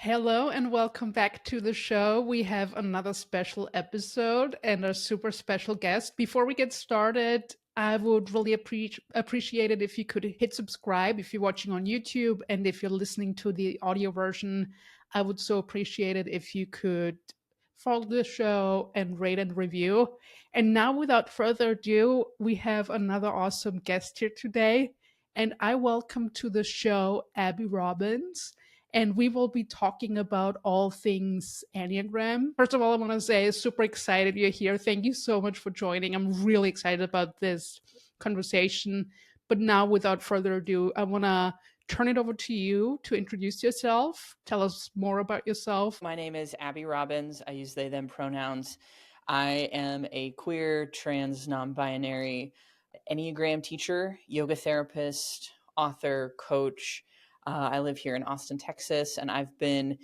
Hello and welcome back to the show. We have another special episode and a super special guest. Before we get started, I would really appreciate it if you could hit subscribe if you're watching on YouTube, and if you're listening to the audio version, I would so appreciate it if you could follow the show and rate and review. And now, without further ado, we have another awesome guest here today, and I welcome to the show Abi Robins, and we will be talking about all things Enneagram. First of all, I want to say super excited you're here. Thank you so much for joining. I'm really excited about this conversation. But now, without further ado, I want to turn it over to you to introduce yourself. Tell us more about yourself. My name is Abi Robins. I use they, them pronouns. I am a queer, trans, non binary Enneagram teacher, yoga therapist, author, coach. I live here in Austin, Texas, and I've been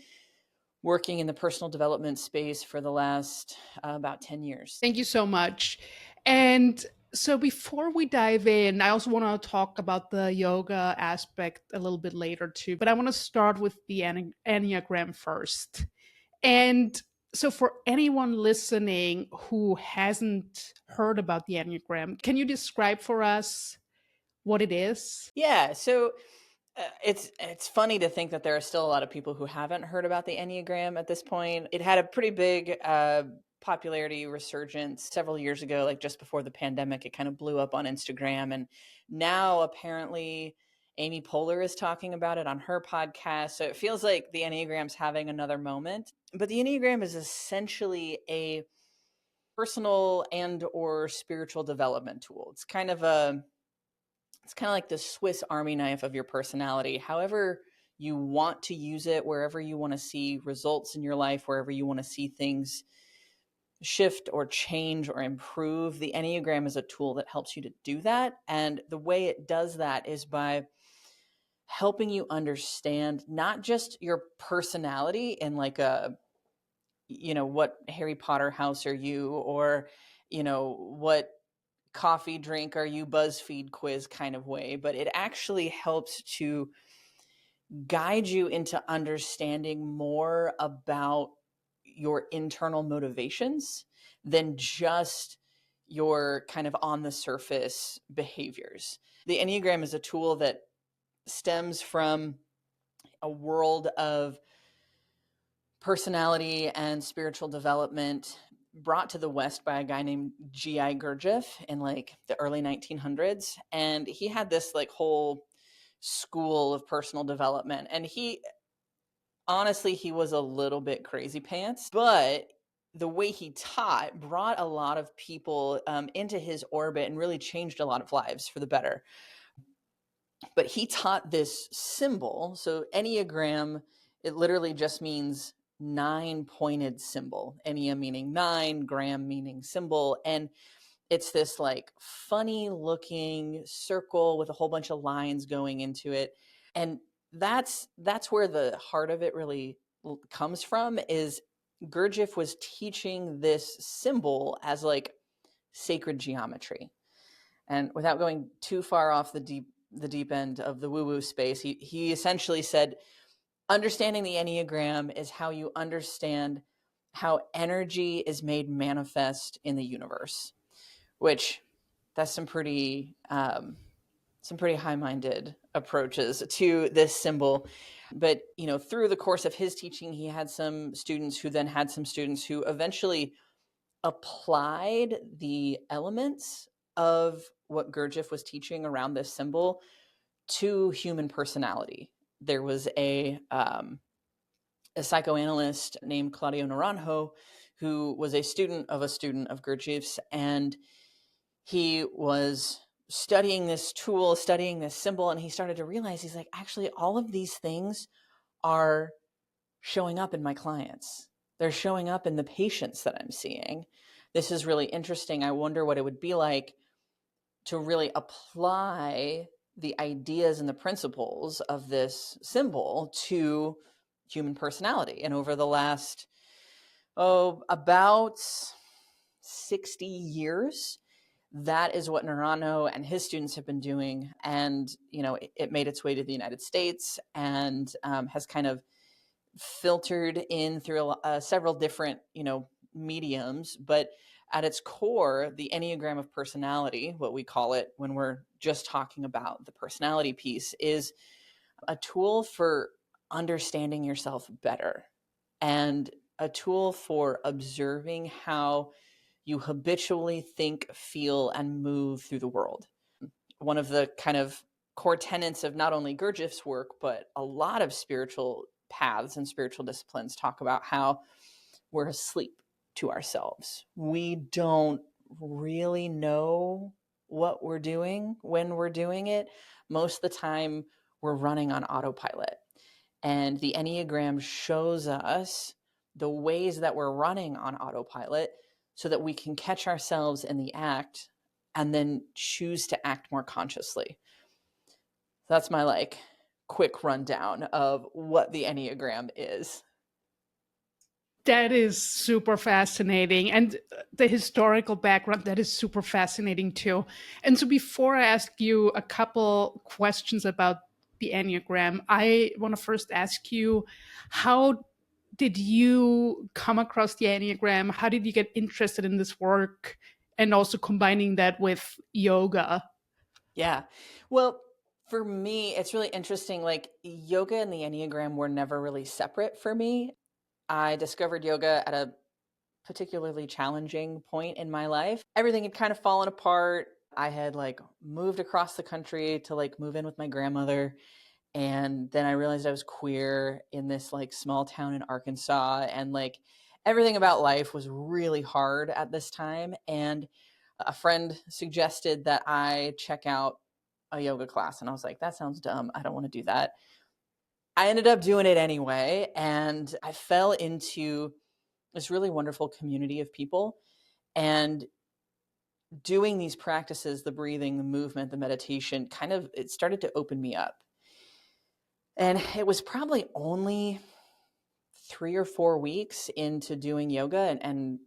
working in the personal development space for the last about 10 years. Thank you so much. And so before we dive in, I also want to talk about the yoga aspect a little bit later too, but I want to start with the Enneagram first. And so for anyone listening who hasn't heard about the Enneagram, can you describe for us what it is? Yeah, so it's funny to think that there are still a lot of people who haven't heard about the Enneagram at this point. It had a pretty big popularity resurgence several years ago, like just before the pandemic. It kind of blew up on Instagram, and now apparently Amy Poehler is talking about it on her podcast. So it feels like the Enneagram's having another moment. But the Enneagram is essentially a personal and or spiritual development tool. It's kind of like the Swiss Army knife of your personality. However you want to use it, wherever you want to see results in your life, wherever you want to see things shift or change or improve, the Enneagram is a tool that helps you to do that. And the way it does that is by helping you understand not just your personality in like a, what Harry Potter house are you, or, what coffee drink are you BuzzFeed quiz kind of way, but it actually helps to guide you into understanding more about your internal motivations than just your kind of on the surface behaviors. The Enneagram is a tool that stems from a world of personality and spiritual development brought to the West by a guy named G.I. Gurdjieff in like the early 1900s. And he had this like whole school of personal development. And he was a little bit crazy pants, but the way he taught brought a lot of people into his orbit and really changed a lot of lives for the better. But he taught this symbol. So Enneagram, it literally just means 9-pointed symbol. Ennea meaning 9, gram meaning symbol. And it's this like funny looking circle with a whole bunch of lines going into it. And that's where the heart of it really comes from. Is Gurdjieff was teaching this symbol as like sacred geometry. And without going too far off the deep end of the woo-woo space, he essentially said, understanding the Enneagram is how you understand how energy is made manifest in the universe, which that's some pretty high-minded approaches to this symbol. But, through the course of his teaching, he had some students who then had some students who eventually applied the elements of what Gurdjieff was teaching around this symbol to human personality. There was a psychoanalyst named Claudio Naranjo who was a student of Gurdjieff's, and he was studying this tool, studying this symbol, and he started to realize, he's like, actually, all of these things are showing up in my clients. They're showing up in the patients that I'm seeing. This is really interesting. I wonder what it would be like to really apply the ideas and the principles of this symbol to human personality. And over the last, about 60 years, that is what Naranjo and his students have been doing. And, it made its way to the United States and has kind of filtered in through several different, mediums, but at its core, the Enneagram of personality, what we call it when we're just talking about the personality piece, is a tool for understanding yourself better and a tool for observing how you habitually think, feel, and move through the world. One of the kind of core tenets of not only Gurdjieff's work, but a lot of spiritual paths and spiritual disciplines talk about how we're asleep to ourselves. We don't really know what we're doing when we're doing it. Most of the time, we're running on autopilot. And the Enneagram shows us the ways that we're running on autopilot so that we can catch ourselves in the act and then choose to act more consciously. That's my quick rundown of what the Enneagram is. That is super fascinating. And the historical background, that is super fascinating too. And so before I ask you a couple questions about the Enneagram, I want to first ask you, how did you come across the Enneagram? How did you get interested in this work? And also combining that with yoga? Yeah. Well, for me, it's really interesting. Like yoga and the Enneagram were never really separate for me. I discovered yoga at a particularly challenging point in my life. Everything had kind of fallen apart. I had moved across the country to move in with my grandmother. And then I realized I was queer in this small town in Arkansas. And everything about life was really hard at this time. And a friend suggested that I check out a yoga class. And I was like, that sounds dumb. I don't want to do that. I ended up doing it anyway. And I fell into this really wonderful community of people. And doing these practices, the breathing, the movement, the meditation, it started to open me up. And it was probably only 3 or 4 weeks into doing yoga and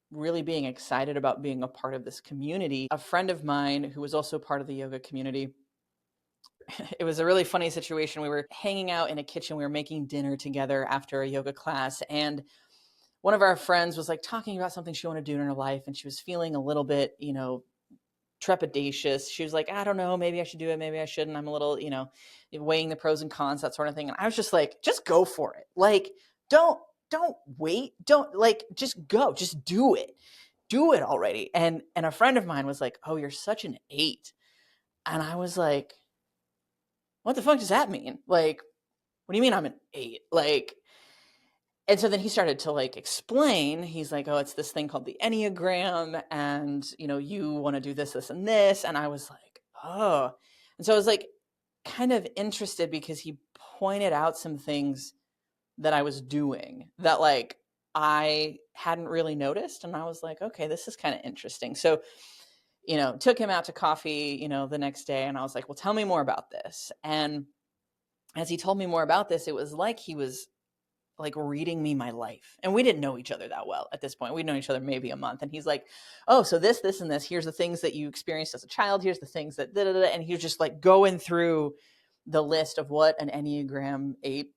really being excited about being a part of this community. A friend of mine who was also part of the yoga community, it was a really funny situation. We were hanging out in a kitchen. We were making dinner together after a yoga class. And one of our friends was talking about something she wanted to do in her life. And she was feeling a little bit, trepidatious. She was like, I don't know, maybe I should do it. Maybe I shouldn't. I'm a little, weighing the pros and cons, that sort of thing. And I was just like, just go for it. Don't wait. Don't just go, just do it. Do it already. And a friend of mine was like, oh, you're such an 8. And I was like, what the fuck does that mean? What do you mean I'm an 8? And so then he started to explain. He's like, oh, it's this thing called the Enneagram. And, you want to do this, this, and this. And I was like, oh. And so I was kind of interested because he pointed out some things that I was doing that I hadn't really noticed. And I was like, okay, this is kind of interesting. So, took him out to coffee, the next day. And I was like, well, tell me more about this. And as he told me more about this, it was like he was reading me my life. And we didn't know each other that well at this point. We'd known each other maybe a month. And he's like, oh, so this, and this, here's the things that you experienced as a child. Here's the things that, da, da, da. And he was just going through the list of what an Enneagram 8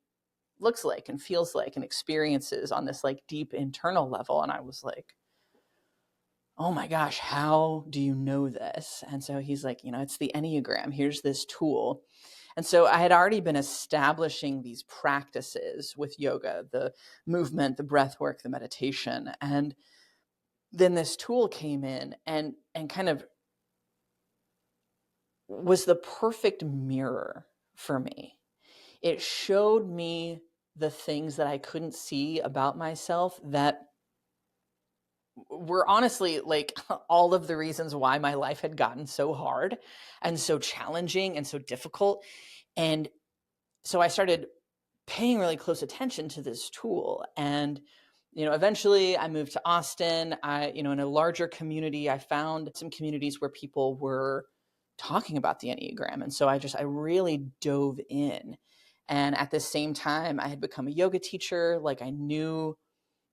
looks like and feels like and experiences on this deep internal level. And I was like, oh my gosh, how do you know this? And so he's like, it's the Enneagram. Here's this tool. And so I had already been establishing these practices with yoga, the movement, the breath work, the meditation. And then this tool came in and kind of was the perfect mirror for me. It showed me the things that I couldn't see about myself that were honestly all of the reasons why my life had gotten so hard and so challenging and so difficult. And so I started paying really close attention to this tool. And, eventually I moved to Austin. In a larger community, I found some communities where people were talking about the Enneagram. And so I really dove in. And at the same time, I had become a yoga teacher. I knew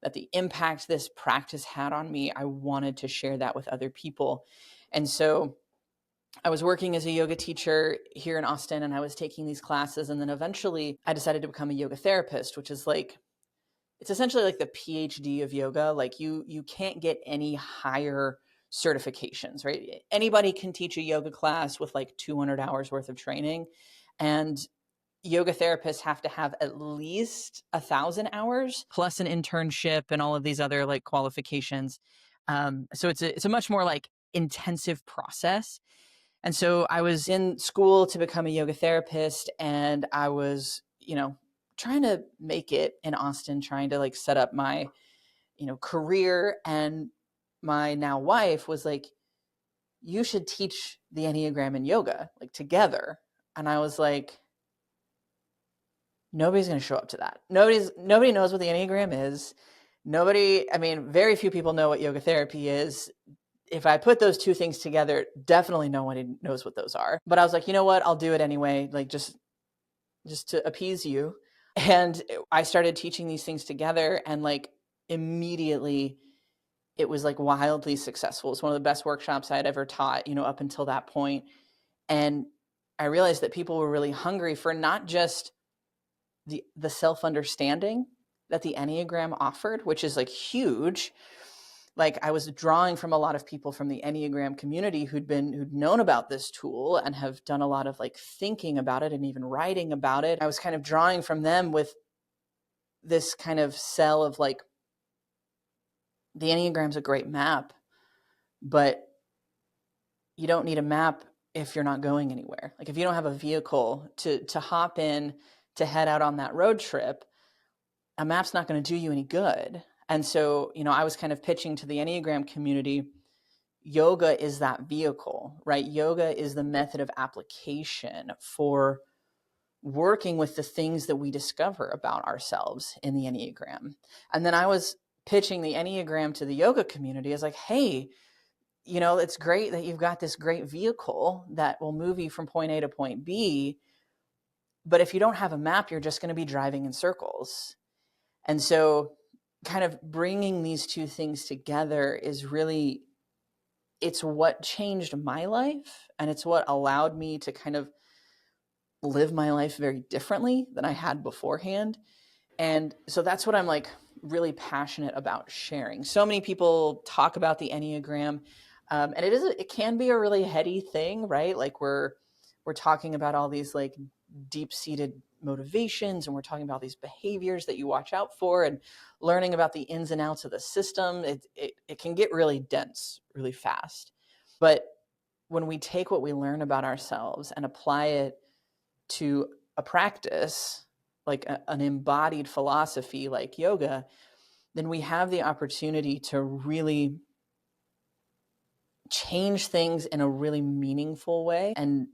that the impact this practice had on me, I wanted to share that with other people. And so I was working as a yoga teacher here in Austin, and I was taking these classes. And then eventually I decided to become a yoga therapist, which is like, it's essentially like the PhD of yoga. Like you can't get any higher certifications, right? Anybody can teach a yoga class with like 200 hours worth of training. And yoga therapists have to have at least 1,000 hours plus an internship and all of these other like qualifications. So it's a much more like intensive process. And so I was in school to become a yoga therapist, and I was, trying to make it in Austin, trying to like set up my, career. And my now wife was like, you should teach the Enneagram and yoga like together. And I was like, nobody's going to show up to that. Nobody knows what the Enneagram is. Very few people know what yoga therapy is. If I put those two things together, definitely no one knows what those are. But I was like, you know what? I'll do it anyway, like just to appease you. And I started teaching these things together, and like immediately it was like wildly successful. It's one of the best workshops I had ever taught, up until that point. And I realized that people were really hungry for not just the self-understanding that the Enneagram offered, which is like huge. Like I was drawing from a lot of people from the Enneagram community who'd known about this tool and have done a lot of like thinking about it and even writing about it. I was kind of drawing from them with this kind of cell of like, the Enneagram's a great map, but you don't need a map if you're not going anywhere. Like if you don't have a vehicle to hop in, to head out on that road trip, a map's not going to do you any good. And so, I was kind of pitching to the Enneagram community, yoga is that vehicle, right? Yoga is the method of application for working with the things that we discover about ourselves in the Enneagram. And then I was pitching the Enneagram to the yoga community as like, hey, it's great that you've got this great vehicle that will move you from point A to point B. But if you don't have a map, you're just going to be driving in circles. And so kind of bringing these two things together is really, it's what changed my life, and it's what allowed me to kind of live my life very differently than I had beforehand. And so that's what I'm like really passionate about sharing. So many people talk about the Enneagram, and it can be a really heady thing, right? Like we're talking about all these like deep-seated motivations, and we're talking about these behaviors that you watch out for, and learning about the ins and outs of the system. It can get really dense really fast. But when we take what we learn about ourselves and apply it to a practice, like an embodied philosophy like yoga, then we have the opportunity to really change things in a really meaningful way and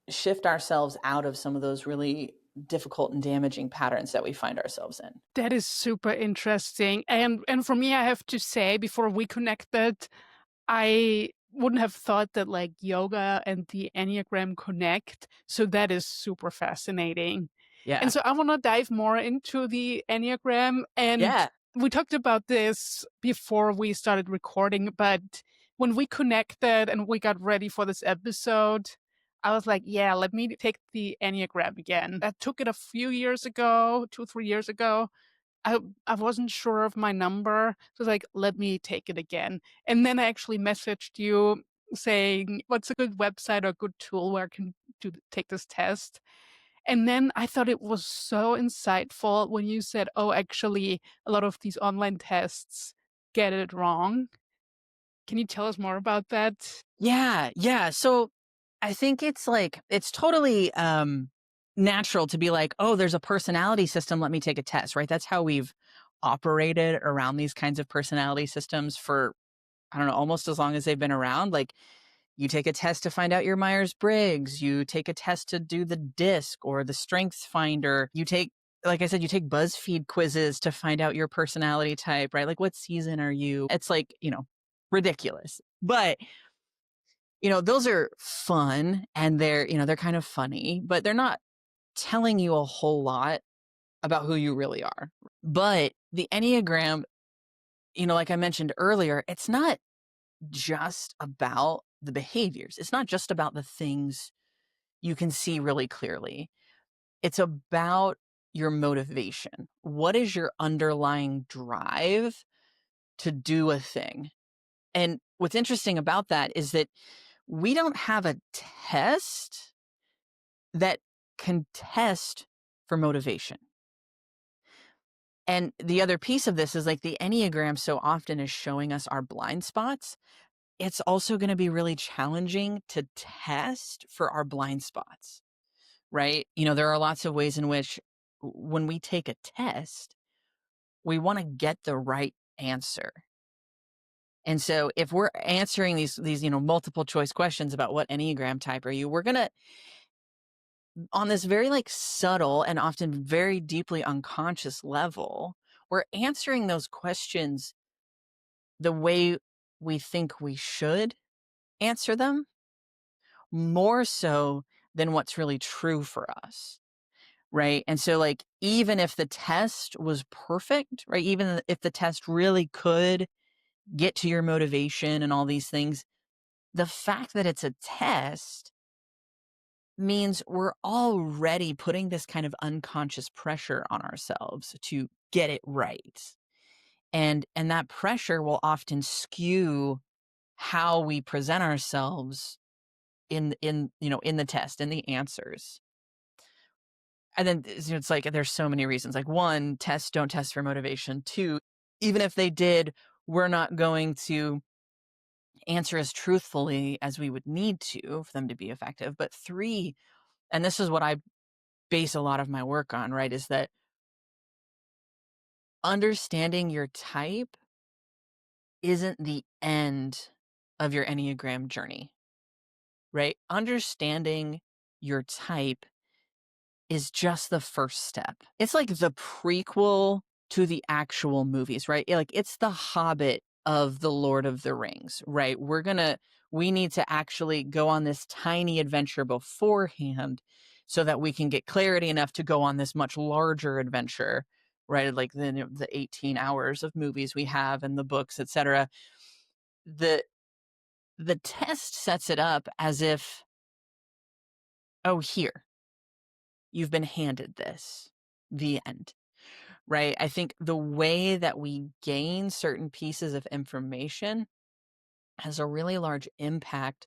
shift ourselves out of some of those really difficult and damaging patterns that we find ourselves in. That is super interesting. And for me, I have to say, before we connected, I wouldn't have thought that like yoga and the Enneagram connect. So that is super fascinating. And Yeah. so I want to dive more into the Enneagram. And Yeah. we talked about this before we started recording, but when we connected and we got ready for this episode, I was like, yeah, let me take the Enneagram again. I took it a few years ago, 2, 3 years ago. I wasn't sure of my number. So I was like, let me take it again. And then I actually messaged you saying, what's a good website or good tool where I can take this test? And then I thought it was so insightful when you said, oh, actually, a lot of these online tests get it wrong. Can you tell us more about that? Yeah. Yeah. So I think it's totally natural to be like, oh, there's a personality system. Let me take a test, right? That's how we've operated around these kinds of personality systems for, I don't know, almost as long as they've been around. Like you take a test to find out your Myers-Briggs, you take a test to do the DISC or the Strengths Finder. Like I said, you take BuzzFeed quizzes to find out your personality type, right? Like what season are you? It's like, ridiculous. But those are fun, and they're kind of funny, but they're not telling you a whole lot about who you really are. But the Enneagram, like I mentioned earlier, it's not just about the behaviors. It's not just about the things you can see really clearly. It's about your motivation. What is your underlying drive to do a thing? And what's interesting about that is that we don't have a test that can test for motivation. And the other piece of this is like the Enneagram so often is showing us our blind spots. It's also going to be really challenging to test for our blind spots, right? There are lots of ways in which when we take a test, we want to get the right answer. And so if we're answering these multiple choice questions about what Enneagram type are you, we're going to, on this very like subtle and often very deeply unconscious level, we're answering those questions the way we think we should answer them, more so than what's really true for us. Right. And so like, even if the test was perfect, right? Even if the test really could get to your motivation and all these things, the fact that it's a test means we're already putting this kind of unconscious pressure on ourselves to get it right. And that pressure will often skew how we present ourselves in the test, in the answers. And then it's like there's so many reasons. Like, one, tests don't test for motivation. Two, even if they did, we're not going to answer as truthfully as we would need to for them to be effective. But three, and this is what I base a lot of my work on, right, is that understanding your type isn't the end of your Enneagram journey, right? Understanding your type is just the first step. It's like the prequel to the actual movies, right? Like it's the Hobbit of the Lord of the Rings, right? We need to actually go on this tiny adventure beforehand so that we can get clarity enough to go on this much larger adventure, right? Like the 18 hours of movies we have and the books, etc. The test sets it up as if, oh, here, you've been handed this, the end. Right? I think the way that we gain certain pieces of information has a really large impact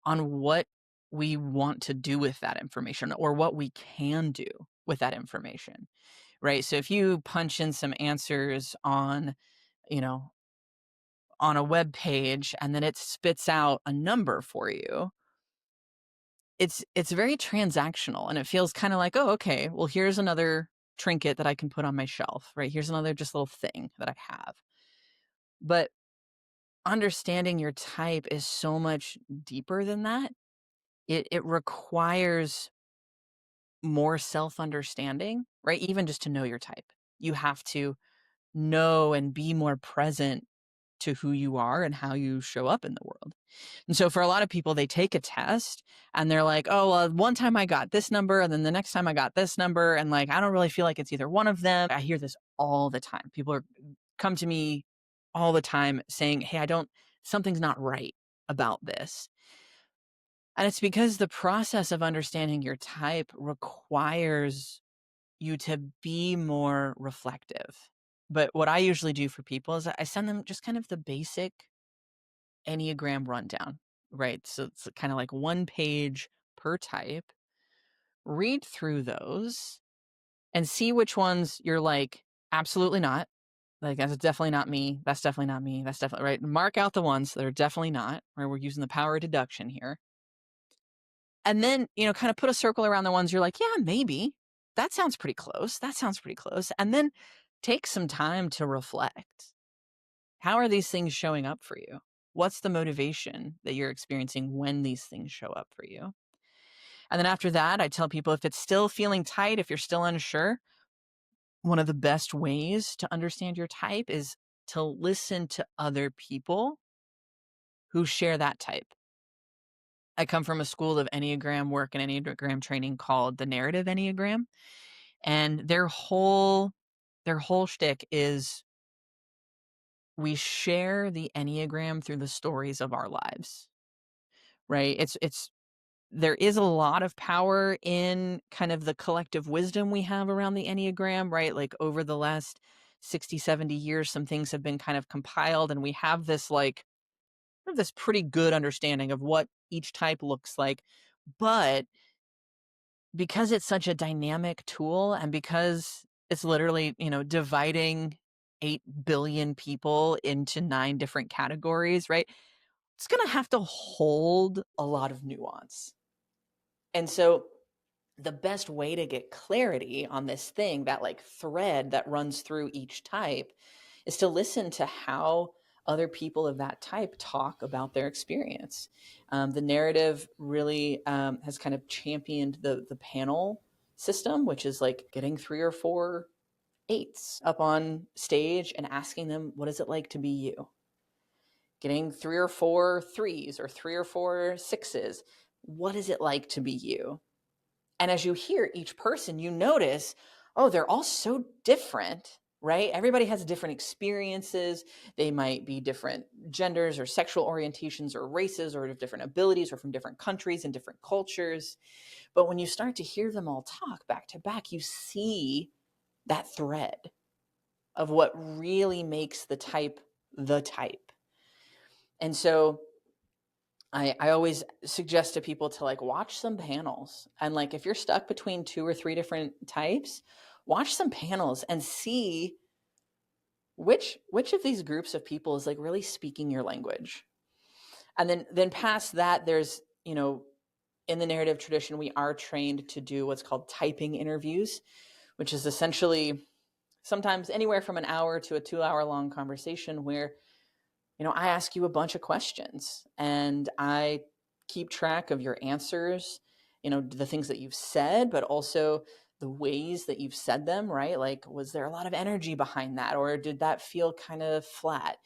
on what we want to do with that information or what we can do with that information. Right? So if you punch in some answers on, on a web page and then it spits out a number for you, it's very transactional and it feels kind of like, oh, okay, well, here's another trinket that I can put on my shelf, right? Here's another just little thing that I have. But understanding your type is so much deeper than that. It requires more self-understanding, right? Even just to know your type. You have to know and be more present to who you are and how you show up in the world. And so for a lot of people, they take a test and they're like, oh, well, one time I got this number and then the next time I got this number. And like, I don't really feel like it's either one of them. I hear this all the time. People come to me all the time saying, hey, something's not right about this. And it's because the process of understanding your type requires you to be more reflective. But what I usually do for people is I send them just kind of the basic Enneagram rundown, right? So it's kind of like one page per type. Read through those and see which ones you're like, absolutely not. Like, that's definitely not me. That's definitely not me. That's definitely right. Mark out the ones that are definitely not, right? We're using the power of deduction here. And then, kind of put a circle around the ones you're like, yeah, maybe. That sounds pretty close. That sounds pretty close. And then take some time to reflect. How are these things showing up for you? What's the motivation that you're experiencing when these things show up for you? And then after that, I tell people if it's still feeling tight, if you're still unsure, one of the best ways to understand your type is to listen to other people who share that type. I come from a school of Enneagram work and Enneagram training called the Narrative Enneagram. And their whole shtick is we share the Enneagram through the stories of our lives. right? There is a lot of power in kind of the collective wisdom we have around the Enneagram, right? Like over the last 60, 70 years, some things have been kind of compiled, and we have this pretty good understanding of what each type looks like. But because it's such a dynamic tool, and because it's literally, dividing 8 billion people into 9 different categories, right? It's going to have to hold a lot of nuance. And so the best way to get clarity on this thing, that like thread that runs through each type, is to listen to how other people of that type talk about their experience. The narrative really has kind of championed the panel system, which is like getting 3 or 4 eights up on stage and asking them, what is it like to be you? Getting 3 or 4 threes or 3 or 4 sixes. What is it like to be you? And as you hear each person, you notice, oh, they're all so different, right? Everybody has different experiences. They might be different genders or sexual orientations or races or different abilities or from different countries and different cultures. But when you start to hear them all talk back to back, you see that thread of what really makes the type the type. And so I always suggest to people to like watch some panels, and like if you're stuck between 2 or 3 different types, watch some panels and see which of these groups of people is like really speaking your language. And then past that, there's, in the narrative tradition, we are trained to do what's called typing interviews, which is essentially sometimes anywhere from an hour to a 2-hour long conversation where I ask you a bunch of questions and I keep track of your answers, the things that you've said, but also the ways that you've said them, right? Like, was there a lot of energy behind that? Or did that feel kind of flat?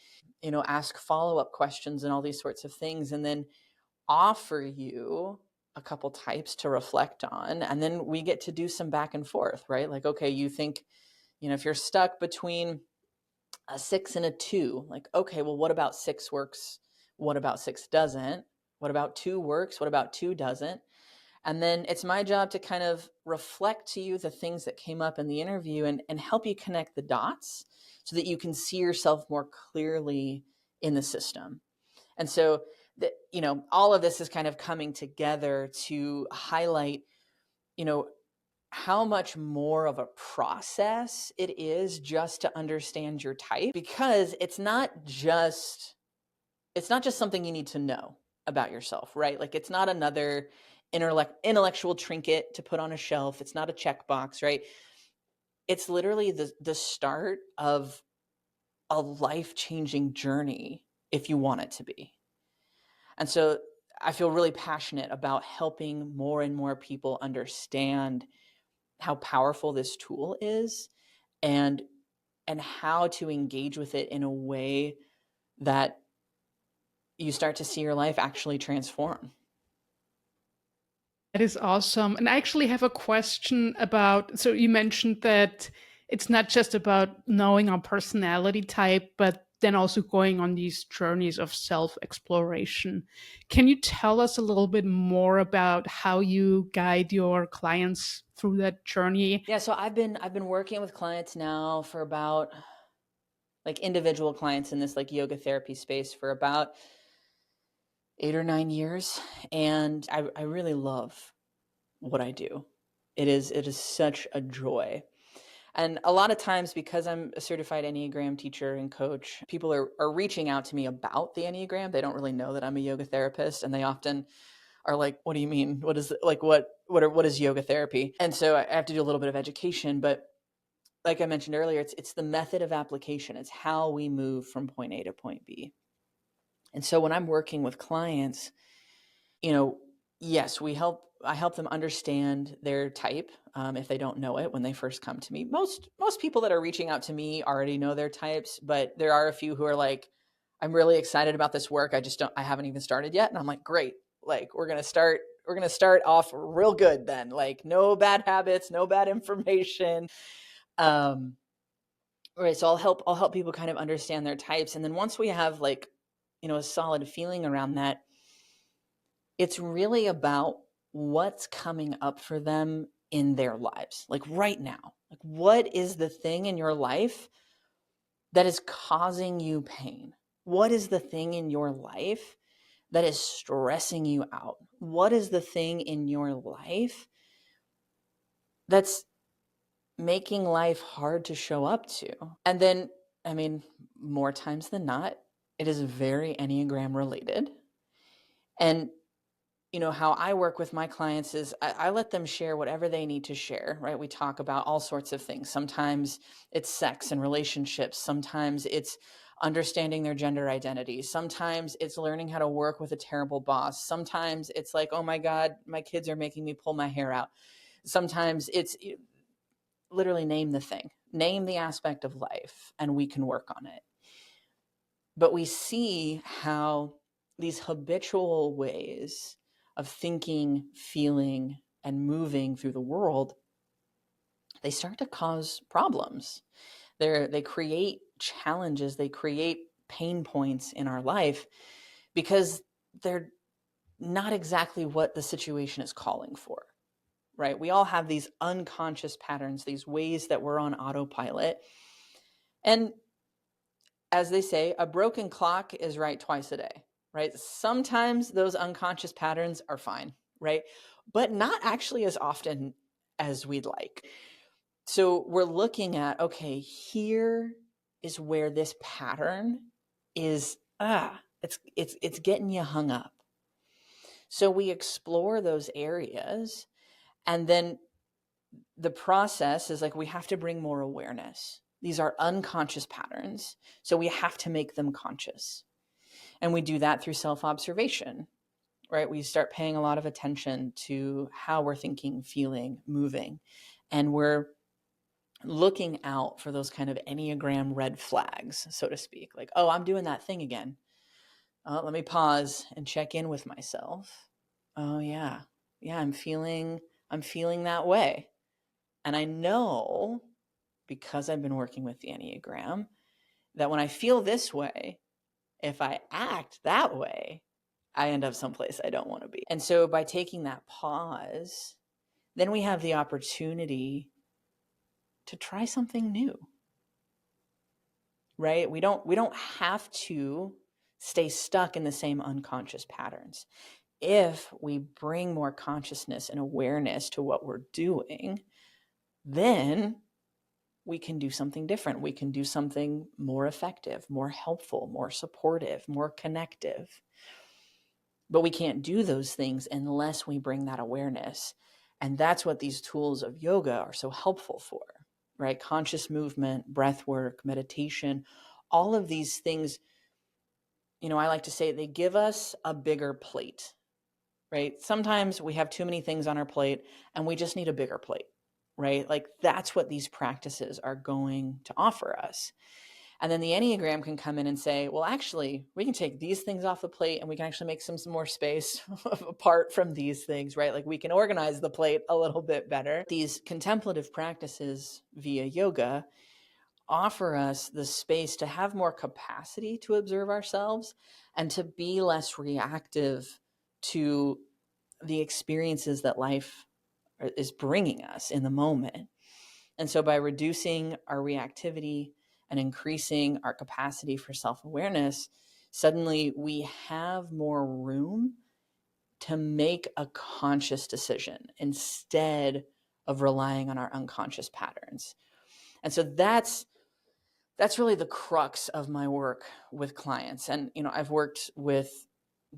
Ask follow-up questions and all these sorts of things, and then offer you a couple types to reflect on. And then we get to do some back and forth, right? Like, okay, you think, if you're stuck between a 6 and a 2, like, okay, well, what about 6 works? What about 6 doesn't? What about 2 works? What about 2 doesn't? And then it's my job to kind of reflect to you the things that came up in the interview, and help you connect the dots so that you can see yourself more clearly in the system. And so all of this is kind of coming together to highlight, you know, how much more of a process it is just to understand your type, because it's not just something you need to know about yourself, right? Like, it's not another intellectual trinket to put on a shelf. It's not a checkbox, right? It's literally the start of a life-changing journey if you want it to be. And so I feel really passionate about helping more and more people understand how powerful this tool is, and how to engage with it in a way that you start to see your life actually transform. That is awesome. And I actually have a question about, so you mentioned that it's not just about knowing our personality type, but then also going on these journeys of self exploration. Can you tell us a little bit more about how you guide your clients through that journey? Yeah, so I've been working with clients now for about, like, individual clients in this like yoga therapy space for about 8 or 9 years, and I really love what I do. It is such a joy. And a lot of times, because I'm a certified Enneagram teacher and coach, people are reaching out to me about the Enneagram. They don't really know that I'm a yoga therapist, and they often are like, "What do you mean? What is like what is yoga therapy?" And so I have to do a little bit of education, but like I mentioned earlier, it's the method of application. It's how we move from point A to point B. And so when I'm working with clients, you know, yes, I help them understand their type, if they don't know it when they first come to me. Most people that are reaching out to me already know their types, but there are a few who are like, "I'm really excited about this work. I haven't even started yet." And I'm like, "Great. Like, we're going to start off real good then. Like, no bad habits, no bad information." Um, right. So I'll help people kind of understand their types. And then once we have like, a solid feeling around that, It's really about what's coming up for them in their lives, like right now. Like, what is the thing in your life that is causing you pain? What is the thing in your life that is stressing you out? What is the thing in your life that's making life hard to show up to? And then, I mean, more times than not, it is very Enneagram related. And how I work with my clients is I let them share whatever they need to share, right? We talk about all sorts of things. Sometimes it's sex and relationships. Sometimes it's understanding their gender identity. Sometimes it's learning how to work with a terrible boss. Sometimes it's like, oh my God, my kids are making me pull my hair out. Sometimes it's literally name the thing, name the aspect of life, and we can work on it. But we see how these habitual ways of thinking, feeling, and moving through the world, they start to cause problems. They create challenges, they create pain points in our life because they're not exactly what the situation is calling for, right? We all have these unconscious patterns, these ways that we're on autopilot. And as they say, a broken clock is right twice a day, right? Sometimes those unconscious patterns are fine, right? But not actually as often as we'd like. So we're looking at, okay, here is where this pattern is, it's getting you hung up. So we explore those areas, and then the process is like we have to bring more awareness. These are unconscious patterns, so we have to make them conscious. And we do that through self-observation, right? We start paying a lot of attention to how we're thinking, feeling, moving, and we're looking out for those kind of Enneagram red flags, so to speak. Like, oh, I'm doing that thing again. Let me pause and check in with myself. Oh yeah, I'm feeling that way. And I know, because I've been working with the Enneagram, that when I feel this way, if I act that way, I end up someplace I don't want to be. And so by taking that pause, then we have the opportunity to try something new. Right? We don't have to stay stuck in the same unconscious patterns. If we bring more consciousness and awareness to what we're doing, then we can do something different. We can do something more effective, more helpful, more supportive, more connective. But we can't do those things unless we bring that awareness. And that's what these tools of yoga are so helpful for, right? Conscious movement, breath work, meditation, all of these things, I like to say they give us a bigger plate, right? Sometimes we have too many things on our plate and we just need a bigger plate, right? Like that's what these practices are going to offer us. And then the Enneagram can come in and say, well, actually, we can take these things off the plate and we can actually make some more space apart from these things, right? Like we can organize the plate a little bit better. These contemplative practices via yoga offer us the space to have more capacity to observe ourselves and to be less reactive to the experiences that life is bringing us in the moment. And so by reducing our reactivity and increasing our capacity for self-awareness, suddenly we have more room to make a conscious decision instead of relying on our unconscious patterns. And so that's really the crux of my work with clients. And I've worked with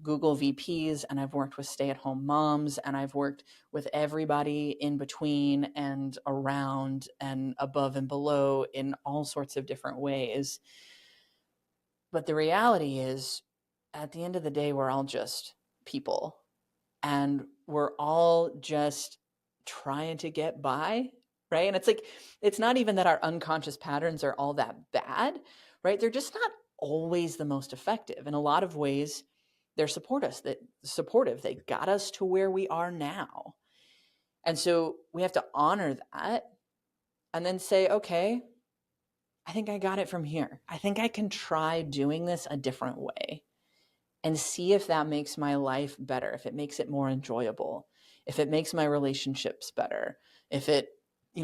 Google VPs, and I've worked with stay-at-home moms, and I've worked with everybody in between and around and above and below in all sorts of different ways. But the reality is, at the end of the day, we're all just people, and we're all just trying to get by, right? And it's like, it's not even that our unconscious patterns are all that bad, right? They're just not always the most effective. In a lot of ways, they're supportive. They got us to where we are now. And so we have to honor that and then say, okay, I think I got it from here. I think I can try doing this a different way. and see if that makes my life better, if it makes it more enjoyable, if it makes my relationships better, if it,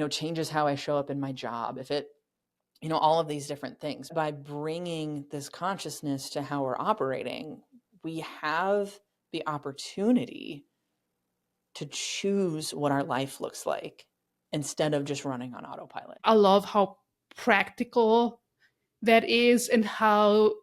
changes how I show up in my job, if it, all of these different things. By bringing this consciousness to how we're operating, we have the opportunity to choose what our life looks like instead of just running on autopilot. I love how practical that is and how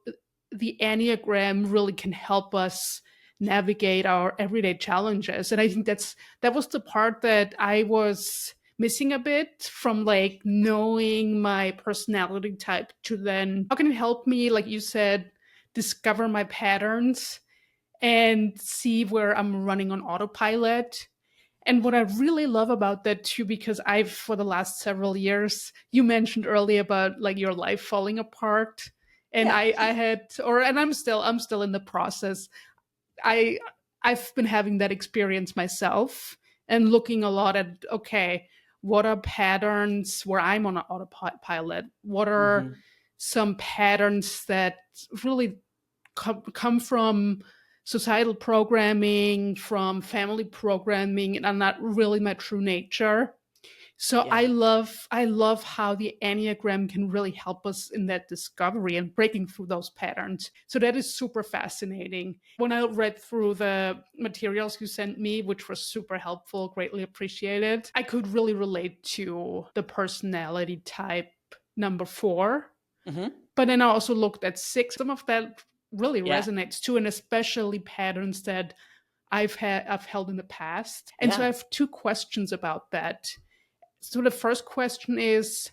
the Enneagram really can help us navigate our everyday challenges. And I think that was the part that I was missing a bit from, like, knowing my personality type to then how can it help me, like you said, discover my patterns and see where I'm running on autopilot. And what I really love about that too, because I've, for the last several years, you mentioned earlier about like your life falling apart. And Yeah. I had, and I'm still in the process. I, I've been having that experience myself and looking a lot at, okay, what are patterns where I'm on an autopilot? What are Mm-hmm. some patterns that really come from societal programming, from family programming, and are not really my true nature. So Yeah. I love how the Enneagram can really help us in that discovery and breaking through those patterns. So that is super fascinating. When I read through the materials you sent me, which was super helpful, greatly appreciated, I could really relate to the personality type number 4. Mm-hmm. But then I also looked at 6. Some of that really Yeah. resonates too, and especially patterns that I've held in the past. And so I Yeah. have 2 questions about that. So the first question is,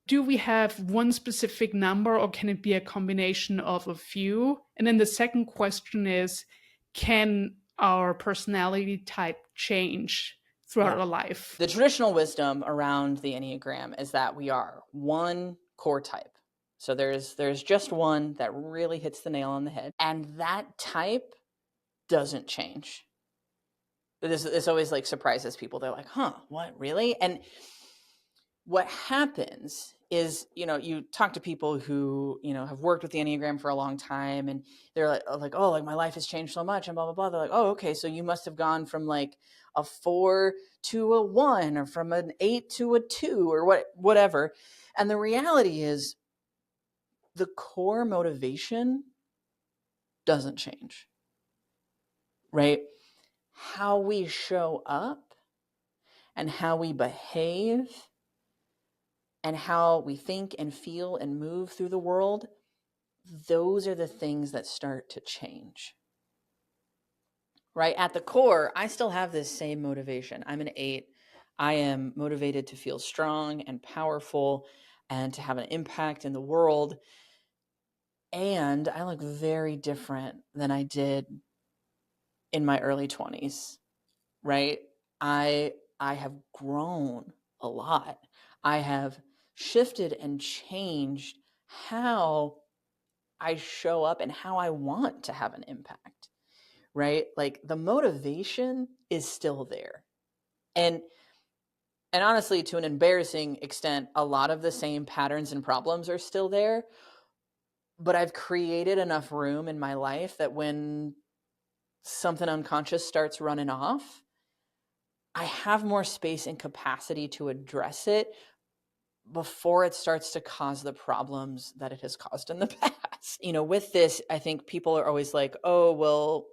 do we have one specific number or can it be a combination of a few? And then the second question is, can our personality type change throughout Yeah. our life? The traditional wisdom around the Enneagram is that we are one core type. So there's just one that really hits the nail on the head. And that type doesn't change. This always like surprises people. They're like, huh, what, really? And what happens is, you talk to people who, have worked with the Enneagram for a long time, and they're like, oh, like my life has changed so much and blah, blah, blah. They're like, oh, okay. So you must have gone from like a 4 to a 1 or from an 8 to a 2 or whatever. And the reality is the core motivation doesn't change, right? How we show up and how we behave and how we think and feel and move through the world, those are the things that start to change. Right? At the core, I still have this same motivation. I'm an 8. I am motivated to feel strong and powerful and to have an impact in the world. And I look very different than I did in my early 20s, right? I have grown a lot. I have shifted and changed how I show up and how I want to have an impact, right? Like the motivation is still there. And honestly, to an embarrassing extent, a lot of the same patterns and problems are still there. But I've created enough room in my life that when something unconscious starts running off, I have more space and capacity to address it before it starts to cause the problems that it has caused in the past. With this, I think people are always like, oh, well,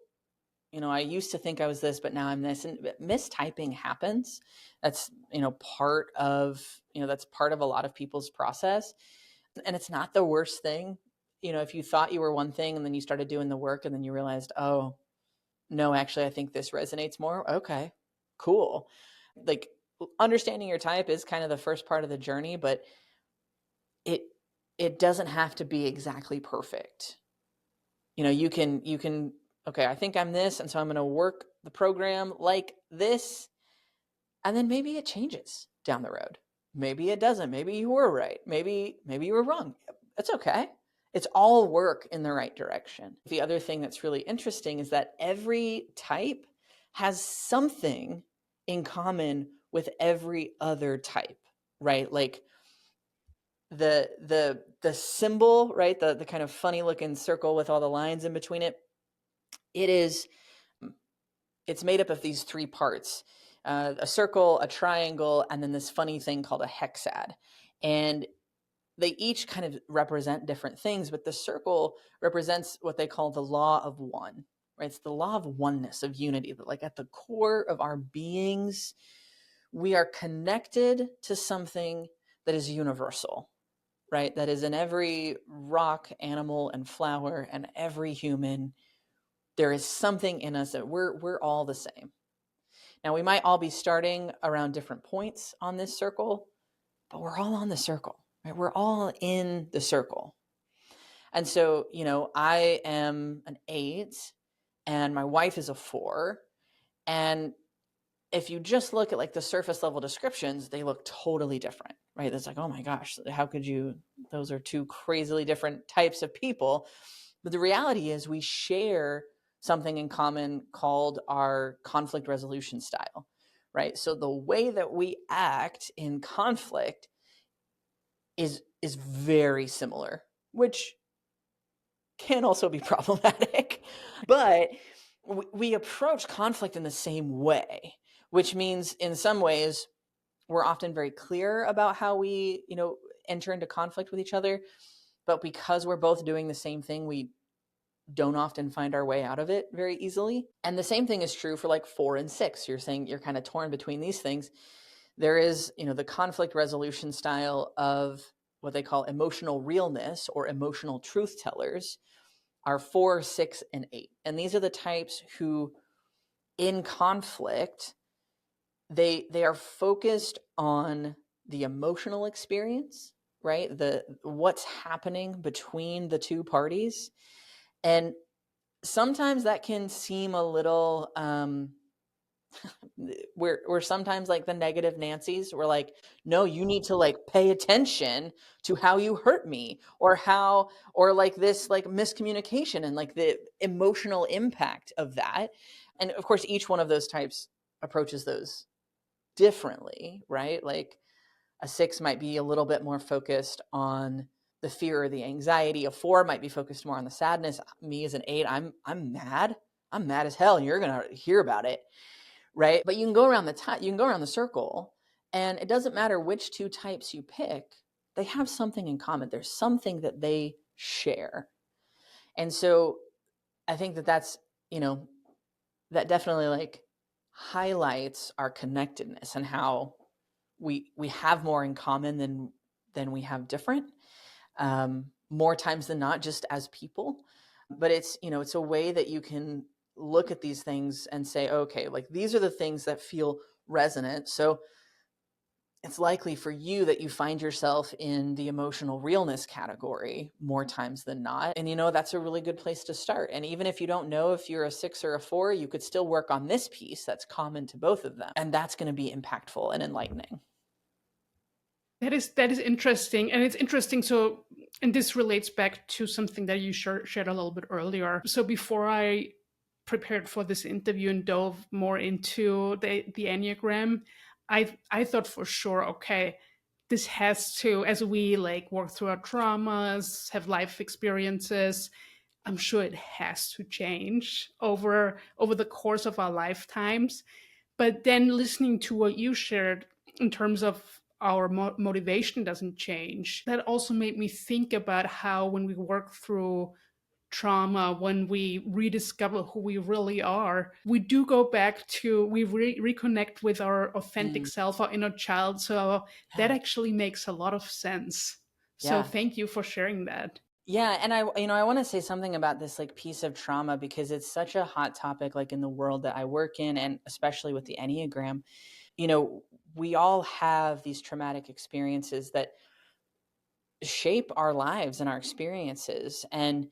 I used to think I was this, but now I'm this. And mistyping happens. That's, part of, that's part of a lot of people's process. And it's not the worst thing. If you thought you were one thing and then you started doing the work and then you realized, oh, no, actually, I think this resonates more. Okay, cool. Like understanding your type is kind of the first part of the journey, but it doesn't have to be exactly perfect. You can, okay, I think I'm this, and so I'm going to work the program like this, and then maybe it changes down the road. Maybe it doesn't. Maybe you were right. Maybe you were wrong. It's okay. It's all work in the right direction. The other thing that's really interesting is that every type has something in common with every other type, right? Like the symbol, right? The kind of funny looking circle with all the lines in between it. It's made up of these three parts: a circle, a triangle, and then this funny thing called a hexad. And they each kind of represent different things, but the circle represents what they call the law of one, right? It's the law of oneness, of unity, that like at the core of our beings, we are connected to something that is universal, right? That is in every rock, animal, and flower, and every human. There is something in us that we're all the same. Now, we might all be starting around different points on this circle, but we're all on the circle, right? We're all in the circle. And so, I am an 8 and my wife is a 4. And if you just look at like the surface level descriptions, they look totally different, right? It's like, oh my gosh, how could you? Those are two crazily different types of people. But the reality is, we share something in common called our conflict resolution style, right? So the way that we act in conflict is very similar, which can also be problematic. But we approach conflict in the same way, which means in some ways we're often very clear about how we, enter into conflict with each other. But because we're both doing the same thing, we don't often find our way out of it very easily. And the same thing is true for like 4 and 6. You're saying you're kind of torn between these things. There is, the conflict resolution style of what they call emotional realness or emotional truth tellers are 4, 6, and 8. And these are the types who in conflict, they are focused on the emotional experience, right? What's happening between the two parties. And sometimes that can seem a little we're sometimes like the negative Nancy's. We're like, no, you need to like pay attention to how you hurt me, or like this like miscommunication and like the emotional impact of that. And of course, each one of those types approaches those differently, right? Like a 6 might be a little bit more focused on the fear or the anxiety. A 4 might be focused more on the sadness. Me as an 8, I'm mad. I'm mad as hell, and you're gonna hear about it, right? But you can go around the circle, and it doesn't matter which two types you pick. They have something in common. There's something that they share, and so I think that's that definitely like highlights our connectedness and how we have more in common than we have different, more times than not, just as people. But it's a way that you can look at these things and say, okay, like these are the things that feel resonant. So it's likely for you that you find yourself in the emotional realness category more times than not. And that's a really good place to start. And even if you don't know if you're a 6 or a 4, you could still work on this piece that's common to both of them. And that's going to be impactful and enlightening. That is interesting, and it's interesting. So, and this relates back to something that you shared a little bit earlier. So before I prepared for this interview and dove more into the Enneagram, I thought for sure, okay, this has to, as we like work through our traumas, have life experiences, I'm sure it has to change over the course of our lifetimes. But then listening to what you shared in terms of our motivation doesn't change, that also made me think about how when we work through trauma, when we rediscover who we really are, we do go back to, we reconnect with our authentic Mm, self, our inner child. So that yeah. actually makes a lot of sense. So Yeah. thank you for sharing that. Yeah, and I want to say something about this like piece of trauma, because it's such a hot topic like in the world that I work in, and especially with the Enneagram. You know, we all have these traumatic experiences that shape our lives and our experiences. And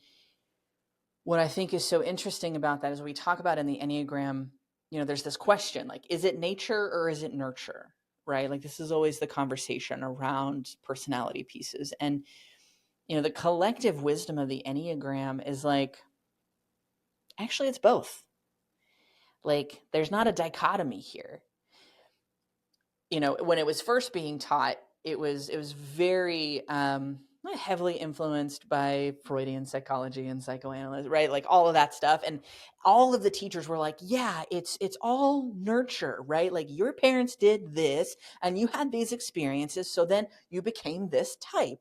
what I think is so interesting about that is we talk about in the Enneagram, there's this question like, is it nature or is it nurture? Right? Like this is always the conversation around personality pieces. And the collective wisdom of the Enneagram is like, actually, it's both. Like, there's not a dichotomy here. When it was first being taught, it was very heavily influenced by Freudian psychology and psychoanalysis, right? Like all of that stuff. And all of the teachers were like, yeah, it's all nurture, right? Like your parents did this and you had these experiences, so then you became this type.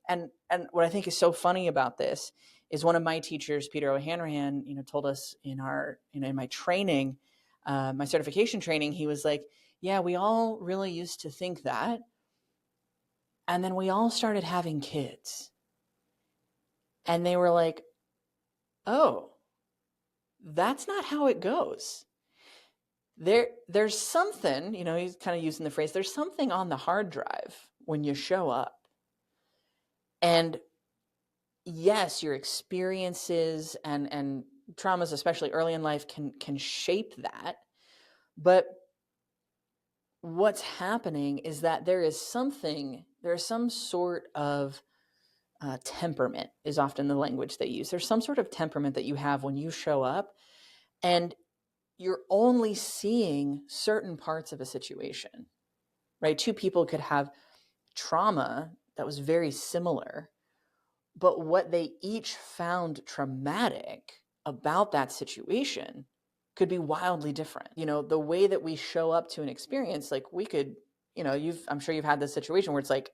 And what I think is so funny about this is one of my teachers, Peter O'Hanrahan, told us in our, in my training, my certification training, he was like, yeah, we all really used to think that. And then we all started having kids. And they were like, oh, that's not how it goes. There's something, he's kind of using the phrase, there's something on the hard drive when you show up. And yes, your experiences and traumas, especially early in life, can shape that. But what's happening is that there's some sort of temperament is often the language they use. There's some sort of temperament that you have when you show up, and you're only seeing certain parts of a situation, right? Two people could have trauma that was very similar, but what they each found traumatic about that situation could be wildly different. The way that we show up to an experience, like we could, I'm sure you've had this situation where it's like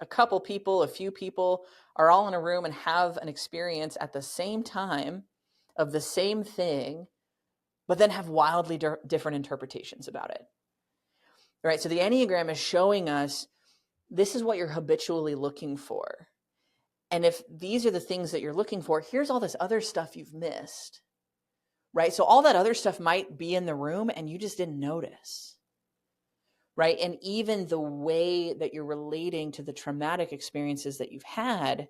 a couple people, a few people are all in a room and have an experience at the same time of the same thing, but then have wildly different interpretations about it. Right? So the Enneagram is showing us this is what you're habitually looking for. And if these are the things that you're looking for, here's all this other stuff you've missed. Right? So all that other stuff might be in the room and you just didn't notice. Right? And even the way that you're relating to the traumatic experiences that you've had,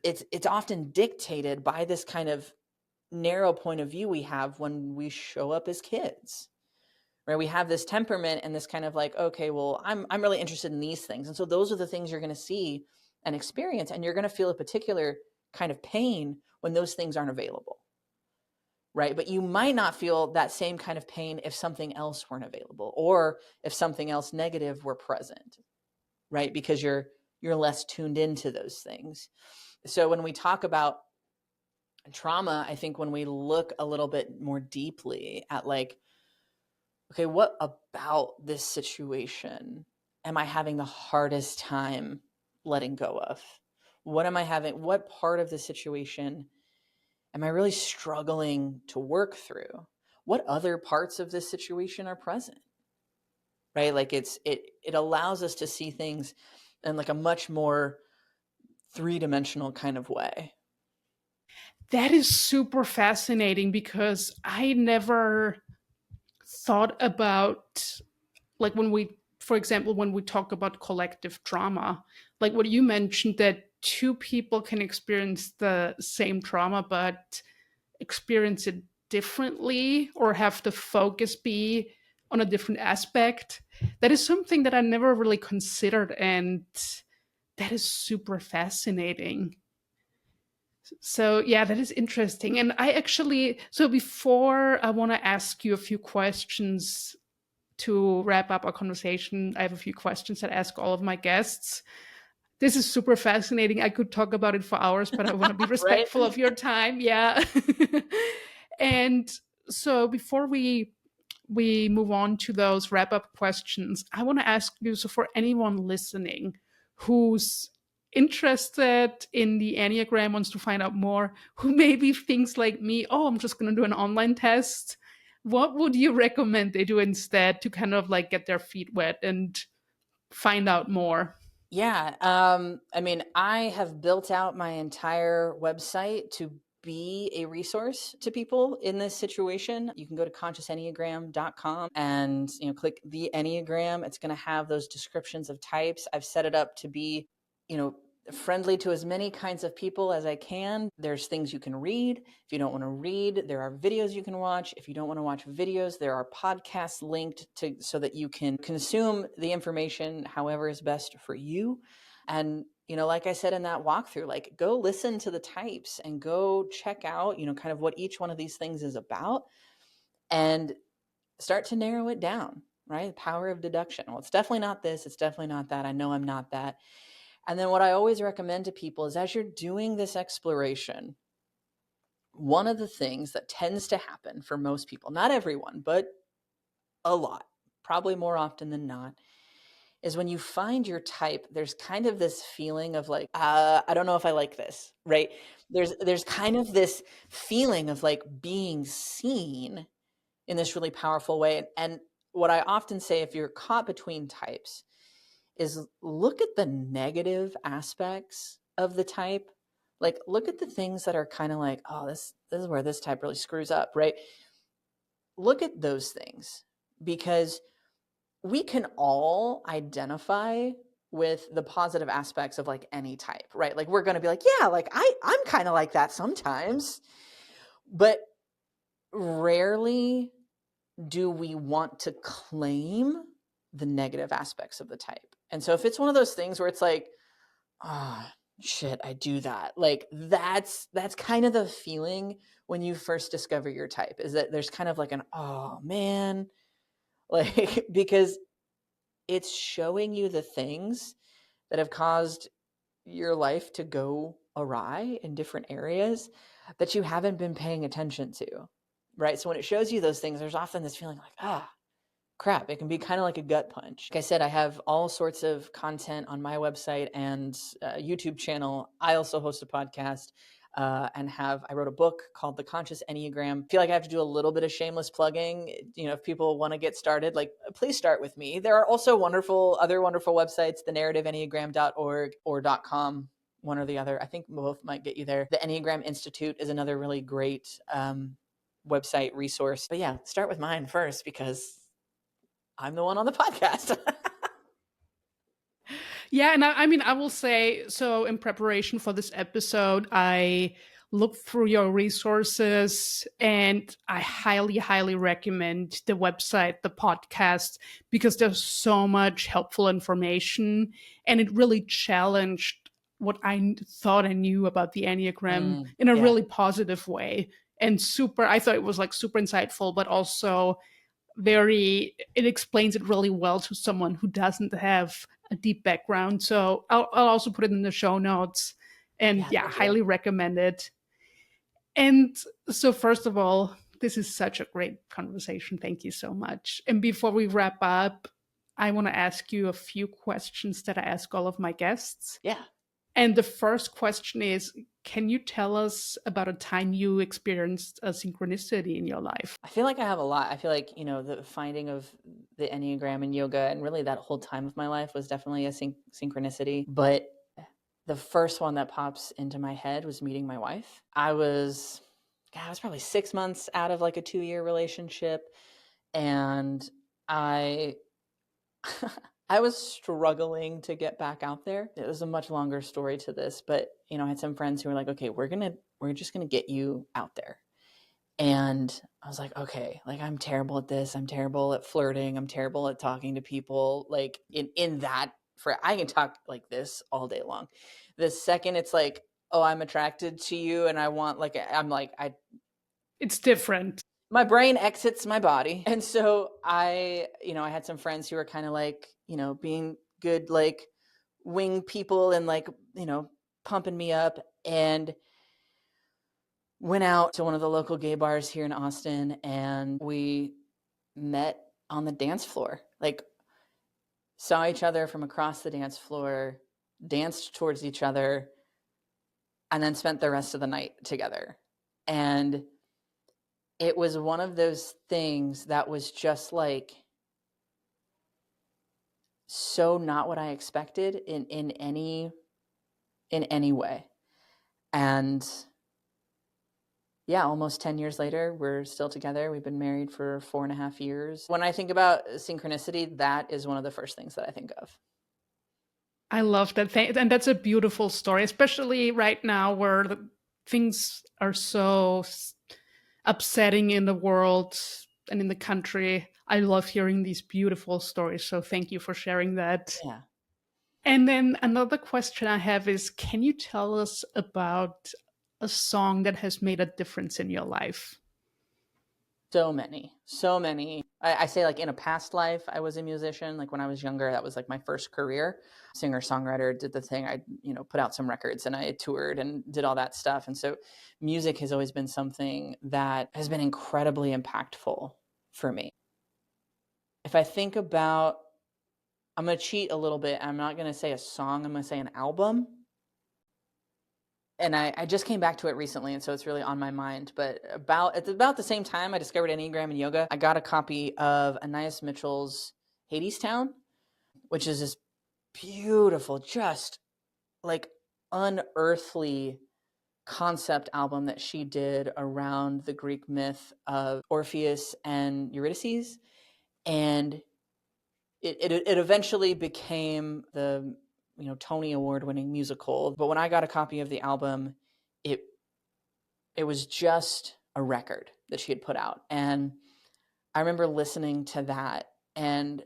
it's often dictated by this kind of narrow point of view we have when we show up as kids. Right? We have this temperament and this kind of like, okay, well, I'm really interested in these things. And so those are the things you're going to see and experience, and you're going to feel a particular kind of pain when those things aren't available. Right? But you might not feel that same kind of pain if something else weren't available, or if something else negative were present, right? Because you're less tuned into those things. So when we talk about trauma, I think when we look a little bit more deeply at like, okay, what about this situation am I having the hardest time letting go of? What part of the situation am I really struggling to work through? What other parts of this situation are present? Right? Like it allows us to see things in like a much more three-dimensional kind of way. That is super fascinating because I never thought about, like, for example, when we talk about collective trauma, like what you mentioned, that two people can experience the same trauma but experience it differently or have the focus be on a different aspect. That is something that I never really considered, and that is super fascinating. So yeah, that is interesting. And I actually, so before I want to ask you a few questions to wrap up our conversation, I have a few questions that I ask all of my guests. This is super fascinating. I could talk about it for hours, but I want to be Right? respectful of your time. Yeah. And so before we move on to those wrap up questions, I want to ask you, so for anyone listening who's interested in the Enneagram, wants to find out more, who maybe thinks like me, oh, I'm just going to do an online test, what would you recommend they do instead to kind of like get their feet wet and find out more? Yeah. I mean, I have built out my entire website to be a resource to people in this situation. You can go to consciousenneagram.com and click the Enneagram. It's going to have those descriptions of types. I've set it up to be, friendly to as many kinds of people as I can. There's things you can read. If you don't want to read, there are videos you can watch. If you don't want to watch videos, there are podcasts linked to so that you can consume the information however is best for you. And like I said in that walkthrough, like go listen to the types and go check out, kind of what each one of these things is about, and start to narrow it down. right? The power of deduction. Well, it's definitely not this. It's definitely not that. I know I'm not that. And then what I always recommend to people is as you're doing this exploration, one of the things that tends to happen for most people, not everyone, but a lot, probably more often than not, is when you find your type, there's kind of this feeling of like, I don't know if I like this, right? There's kind of this feeling of like being seen in this really powerful way. And what I often say, if you're caught between types, is look at the negative aspects of the type. Like look at the things that are kind of like, oh, this is where this type really screws up, right? Look at those things because we can all identify with the positive aspects of like any type, right? Like we're going to be like, yeah, like I'm kind of like that sometimes. But rarely do we want to claim the negative aspects of the type. And so if it's one of those things where it's like, ah, oh, shit, I do that. Like that's kind of the feeling when you first discover your type, is that there's kind of like an, oh man, like because it's showing you the things that have caused your life to go awry in different areas that you haven't been paying attention to. Right. So when it shows you those things, there's often this feeling like, ah, crap. It can be kind of like a gut punch. Like I said, I have all sorts of content on my website and YouTube channel. I also host a podcast I wrote a book called The Conscious Enneagram. I feel like I have to do a little bit of shameless plugging. You know, if people want to get started, like please start with me. There are also other wonderful websites, thenarrativeenneagram.org or .com, one or the other. I think both might get you there. The Enneagram Institute is another really great website resource. But yeah, start with mine first because I'm the one on the podcast. Yeah, and I mean, I will say, so in preparation for this episode, I looked through your resources and I highly, highly recommend the website, the podcast, because there's so much helpful information and it really challenged what I thought I knew about the Enneagram in a Yeah. really positive way. And I thought it was like super insightful, but also it explains it really well to someone who doesn't have a deep background. So I'll also put it in the show notes. And yeah, Thank you. highly recommend it. And so, first of all, this is such a great conversation. Thank you so much. And before we wrap up, I want to ask you a few questions that I ask all of my guests. Yeah. And the first question is, can you tell us about a time you experienced a synchronicity in your life? I feel like I have a lot. I feel like, the finding of the Enneagram and yoga and really that whole time of my life was definitely a synchronicity. But the first one that pops into my head was meeting my wife. I was probably 6 months out of like a 2-year relationship. And I I was struggling to get back out there. It was a much longer story to this, but I had some friends who were like, okay, we're just gonna get you out there. And I was like, okay, like I'm terrible at this. I'm terrible at flirting. I'm terrible at talking to people. Like in that I can talk like this all day long. The second it's like, oh, I'm attracted to you and I want It's different. my brain exits my body. And so I had some friends who were kind of like, being good, like wing people and like, pumping me up, and went out to one of the local gay bars here in Austin and we met on the dance floor. Like saw each other from across the dance floor, danced towards each other, and then spent the rest of the night together. And it was one of those things that was just like so not what I expected in any way. And yeah, almost 10 years later, we're still together. We've been married for 4.5 years. When I think about synchronicity, that is one of the first things that I think of. I love that thing. And that's a beautiful story, especially right now where things are so upsetting in the world and in the country. I love hearing these beautiful stories. So thank you for sharing that. Yeah. And then another question I have is, can you tell us about a song that has made a difference in your life? So many. I say like in a past life, I was a musician. Like when I was younger, that was like my first career. Singer, songwriter, did the thing. I, put out some records and I toured and did all that stuff. And so music has always been something that has been incredibly impactful for me. If I think about, I'm going to cheat a little bit. I'm not going to say a song. I'm going to say an album. And I just came back to it recently, and so it's really on my mind. But at about the same time I discovered Enneagram and yoga, I got a copy of Anais Mitchell's Hadestown, which is this beautiful, just like unearthly concept album that she did around the Greek myth of Orpheus and Eurydice. And it eventually became the Tony Award winning musical. But when I got a copy of the album, it was just a record that she had put out. And I remember listening to that, and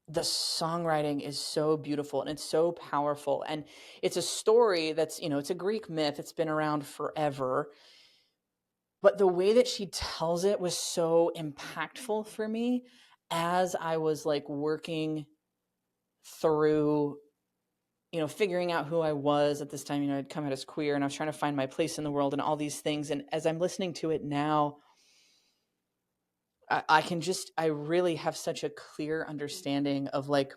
the songwriting is so beautiful and it's so powerful. And it's a story that's, it's a Greek myth. It's been around forever. But the way that she tells it was so impactful for me as I was like working through, figuring out who I was at this time. I'd come out as queer and I was trying to find my place in the world and all these things. And as I'm listening to it now, I really have such a clear understanding of like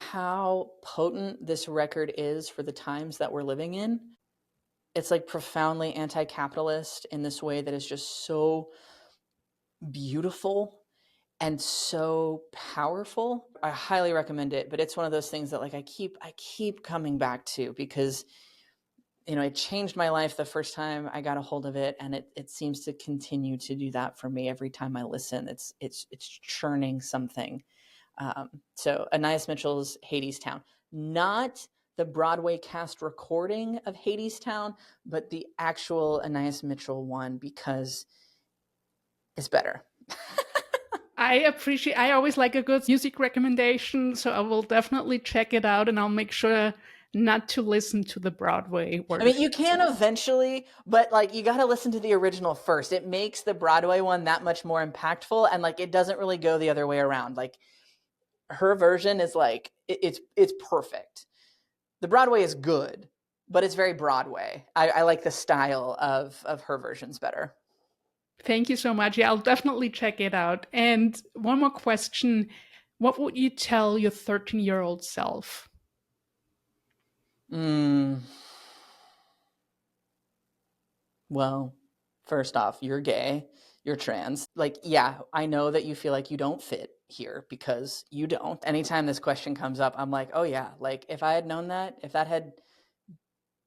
how potent this record is for the times that we're living in. It's like profoundly anti-capitalist in this way that is just so beautiful and so powerful. I highly recommend it, but it's one of those things that like I keep coming back to because it changed my life the first time I got a hold of it, and it seems to continue to do that for me every time I listen. It's churning something. So Anais Mitchell's Hadestown, not the Broadway cast recording of Hadestown, but the actual Anais Mitchell one because it's better. I always like a good music recommendation, so I will definitely check it out and I'll make sure not to listen to the Broadway version. I mean, you can eventually, but like you got to listen to the original first. It makes the Broadway one that much more impactful, and like it doesn't really go the other way around. Like her version is like it's perfect. The Broadway is good, but it's very Broadway. I like the style of her versions better. Thank you so much. Yeah, I'll definitely check it out. And one more question. What would you tell your 13-year-old self? Well, first off, you're gay, you're trans. Like, yeah, I know that you feel like you don't fit here because you don't. Anytime this question comes up, I'm like, oh yeah, like if I had known that, if that had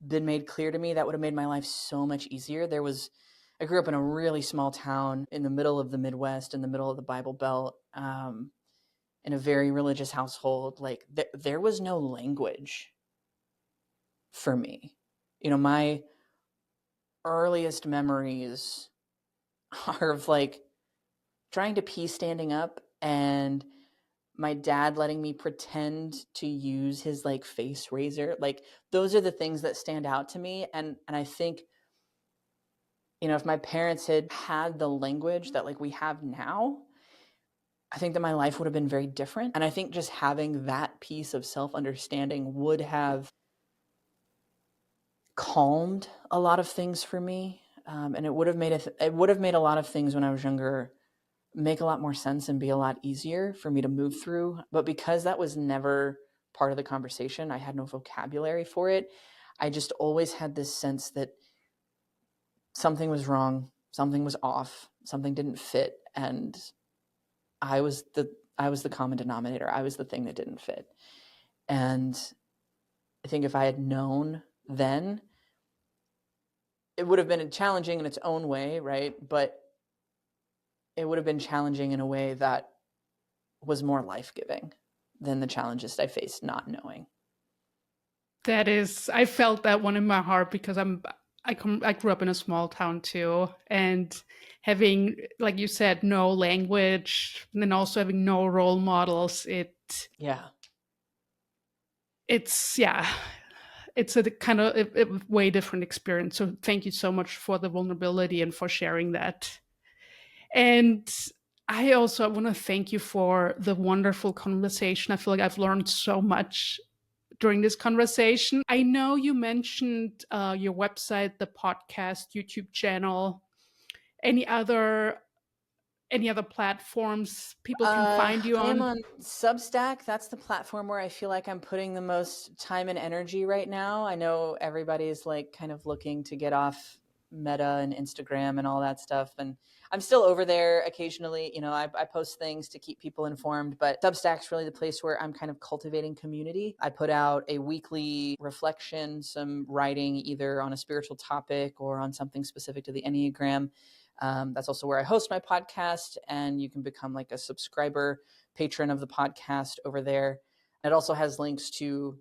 been made clear to me, that would have made my life so much easier. I grew up in a really small town in the middle of the Midwest, in the middle of the Bible Belt, in a very religious household. Like there was no language for me. My earliest memories are of like trying to pee standing up and my dad letting me pretend to use his like face razor. Like those are the things that stand out to me. And I think, if my parents had the language that like we have now, I think that my life would have been very different. And I think just having that piece of self-understanding would have calmed a lot of things for me. And it would have made a lot of things when I was younger make a lot more sense and be a lot easier for me to move through. But because that was never part of the conversation, I had no vocabulary for it. I just always had this sense that something was wrong, something was off, something didn't fit, and I was the common denominator. I was the thing that didn't fit. And I think if I had known then, it would have been challenging in its own way, right? But it would have been challenging in a way that was more life-giving than the challenges I faced not knowing. I felt that one in my heart because I grew up in a small town too, and having, like you said, no language, and then also having no role models, it's a kind of a way different experience. So thank you so much for the vulnerability and for sharing that. And I also want to thank you for the wonderful conversation. I feel like I've learned so much during this conversation. I know you mentioned your website, the podcast, YouTube channel. Any other platforms people can find you I am on? on Substack. That's the platform where I feel like I'm putting the most time and energy right now. I know everybody's like kind of looking to get off Meta and Instagram and all that stuff. And I'm still over there occasionally. I post things to keep people informed, but Substack's really the place where I'm kind of cultivating community. I put out a weekly reflection, some writing either on a spiritual topic or on something specific to the Enneagram. That's also where I host my podcast, and you can become like a subscriber patron of the podcast over there. It also has links to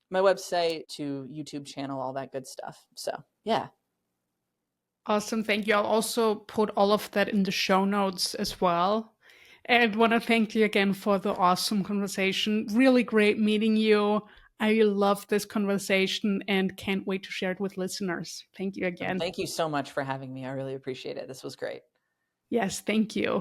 my website, to YouTube channel, all that good stuff. So, yeah. Awesome. Thank you. I'll also put all of that in the show notes as well. And want to thank you again for the awesome conversation. Really great meeting you. I love this conversation and can't wait to share it with listeners. Thank you again. Thank you so much for having me. I really appreciate it. This was great. Yes, thank you.